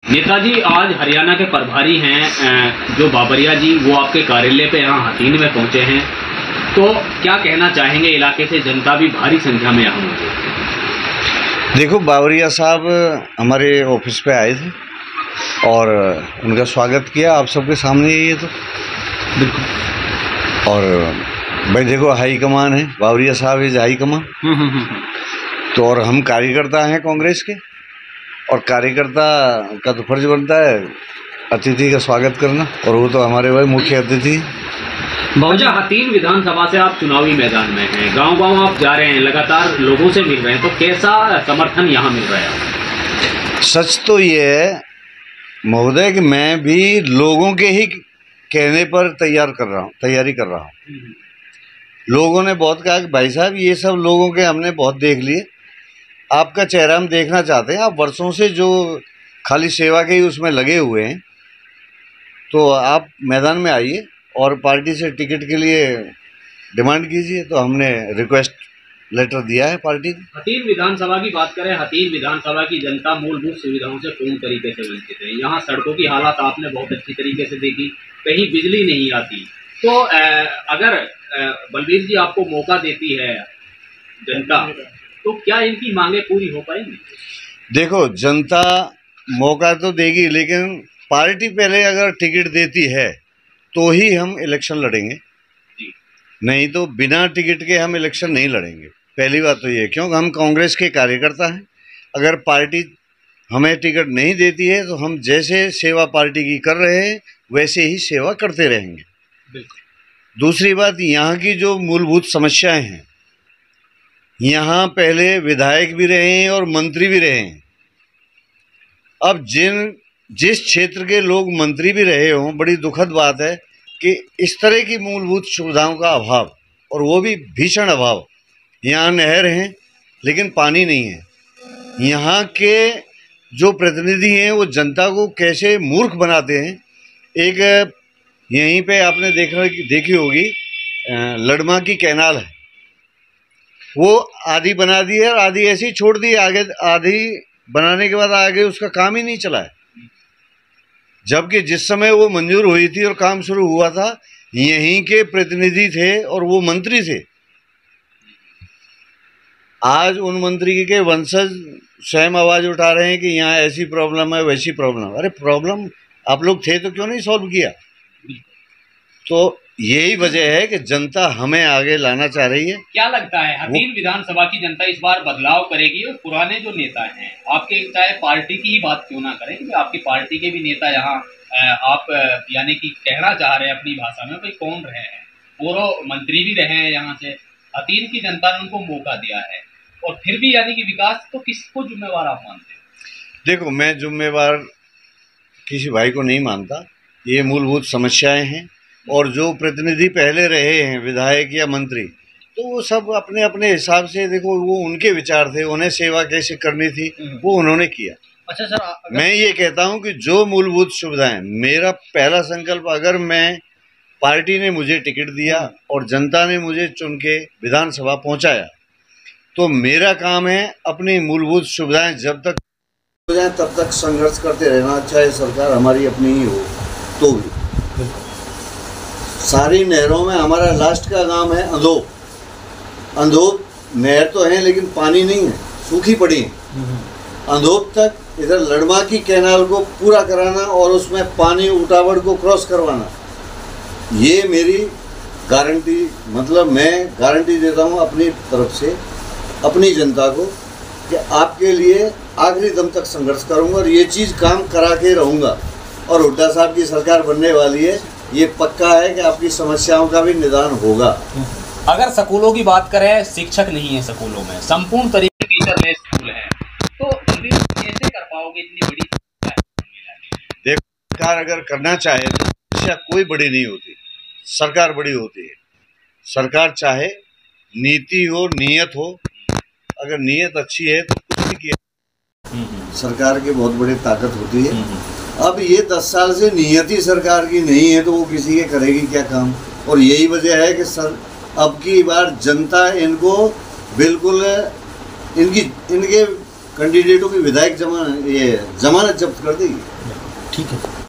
नेताजी, आज हरियाणा के प्रभारी हैं जो बाबरिया जी, वो आपके कार्यालय पे यहाँ हथीन में पहुँचे हैं, तो क्या कहना चाहेंगे? इलाके से जनता भी भारी संख्या में यहाँ मौजूद। देखो, बाबरिया साहब हमारे ऑफिस पे आए थे और उनका स्वागत किया आप सबके सामने ही है, तो बिल्कुल। और भाई देखो, हाई कमान है, बाबरिया साहब इज हाई कमान। तो और हम कार्यकर्ता हैं कांग्रेस के, और कार्यकर्ता का तो फर्ज बनता है अतिथि का स्वागत करना, और वो तो हमारे भाई मुख्य अतिथि। अच्छा, हथीन विधानसभा से आप चुनावी मैदान में हैं, गांव-गांव आप जा रहे हैं, लगातार लोगों से मिल रहे हैं, तो कैसा समर्थन यहाँ मिल रहा है? सच तो ये है महोदय कि मैं भी लोगों के ही कहने पर तैयारी कर रहा हूँ। लोगों ने बहुत कहा कि भाई साहब ये सब लोगों के हमने बहुत देख लिए, आपका चेहरा हम देखना चाहते हैं। आप वर्षों से जो खाली सेवा के ही उसमें लगे हुए हैं, तो आप मैदान में आइए और पार्टी से टिकट के लिए डिमांड कीजिए। तो हमने रिक्वेस्ट लेटर दिया है पार्टी को। हथीन विधानसभा की बात करें, हथीन विधानसभा की जनता मूलभूत सुविधाओं से पूर्ण तरीके से वंचित है। यहाँ सड़कों की हालत आपने बहुत अच्छी तरीके से देखी, कहीं बिजली नहीं आती। तो अगर बलबीर जी आपको मौका देती है जनता, तो क्या इनकी मांगे पूरी हो पाएंगी? देखो, जनता मौका तो देगी, लेकिन पार्टी पहले अगर टिकट देती है तो ही हम इलेक्शन लड़ेंगे, नहीं तो बिना टिकट के हम इलेक्शन नहीं लड़ेंगे। पहली बात तो ये, क्योंकि हम कांग्रेस के कार्यकर्ता हैं। अगर पार्टी हमें टिकट नहीं देती है तो हम जैसे सेवा पार्टी की कर रहे हैं वैसे ही सेवा करते रहेंगे। दूसरी बात, यहाँ की जो मूलभूत समस्याएं हैं, यहाँ पहले विधायक भी रहे हैं और मंत्री भी रहे हैं। अब जिस क्षेत्र के लोग मंत्री भी रहे हों, बड़ी दुखद बात है कि इस तरह की मूलभूत सुविधाओं का अभाव, और वो भी भीषण अभाव। यहाँ नहर हैं लेकिन पानी नहीं है। यहाँ के जो प्रतिनिधि हैं वो जनता को कैसे मूर्ख बनाते हैं। एक यहीं पे आपने देखी होगी, लड़मा की कैनाल है, वो आधी बना दी है और आधी ऐसी ही छोड़ दी। आगे आधी बनाने के बाद आगे उसका काम ही नहीं चला है, जबकि जिस समय वो मंजूर हुई थी और काम शुरू हुआ था, यहीं के प्रतिनिधि थे और वो मंत्री थे। आज उन मंत्री के वंशज स्वयं आवाज उठा रहे हैं कि यहाँ ऐसी प्रॉब्लम है, वैसी प्रॉब्लम। अरे प्रॉब्लम आप लोग थे तो क्यों नहीं सॉल्व किया? तो यही वजह है कि जनता हमें आगे लाना चाह रही है। क्या लगता है हथीन विधानसभा की जनता इस बार बदलाव करेगी? और पुराने जो नेता हैं आपके, चाहे पार्टी की ही बात क्यों ना करें, क्योंकि आपकी पार्टी के भी नेता यहाँ आप यानी कि कहना चाह रहे हैं अपनी भाषा में, भाई कौन रहे हैं, पूर्व मंत्री भी रहे हैं यहाँ से। हथीन की जनता ने उनको मौका दिया है और फिर भी यानी कि विकास, तो किसको जिम्मेवार आप मानते हैं? देखो, मैं जिम्मेवार किसी भाई को नहीं मानता। ये मूलभूत समस्याएं हैं, और जो प्रतिनिधि पहले रहे हैं, विधायक या मंत्री, तो वो सब अपने अपने हिसाब से, देखो वो उनके विचार थे, उन्हें सेवा कैसे करनी थी वो उन्होंने किया। अच्छा सर, मैं ये कहता हूं कि जो मूलभूत सुविधाएं, मेरा पहला संकल्प, अगर मैं पार्टी ने मुझे टिकट दिया और जनता ने मुझे चुन के विधानसभा पहुंचाया, तो मेरा काम है अपनी मूलभूत सुविधाएं जब तक हो जाए तब तक संघर्ष करते रहना, चाहे सरकार हमारी अपनी ही हो तो भी। सारी नहरों में हमारा लास्ट का काम है अंधोप। अंधोप नहर तो है लेकिन पानी नहीं है, सूखी पड़ी है। अंधोप तक इधर लड़मा की कैनाल को पूरा कराना और उसमें पानी उटावड़ को क्रॉस करवाना, ये मेरी गारंटी, मतलब मैं गारंटी देता हूँ अपनी तरफ से अपनी जनता को कि आपके लिए आखिरी दम तक संघर्ष करूँगा और ये चीज़ काम करा के रहूँगा। और हुड्डा साहब की सरकार बनने वाली है, ये पक्का है कि आपकी समस्याओं का भी निदान होगा। अगर स्कूलों की बात करें, शिक्षक नहीं है स्कूलों में, संपूर्ण तरीके के टीचरलेस स्कूल है, तो कैसे कर पाओगे इतनी बड़ी? देखो, सरकार अगर करना चाहे तो समस्या कोई बड़ी नहीं होती, सरकार बड़ी होती है। सरकार चाहे, नीति हो, नीयत हो, अगर नीयत अच्छी है तो कुछ भी किया। सरकार की बहुत बड़ी ताकत होती है। अब ये 10 साल से नीयत ही सरकार की नहीं है तो वो किसी के करेगी क्या काम? और यही वजह है कि अब की बार जनता इनको बिल्कुल इनके कैंडिडेटों की विधायक जमानत जब्त कर देगी। ठीक है।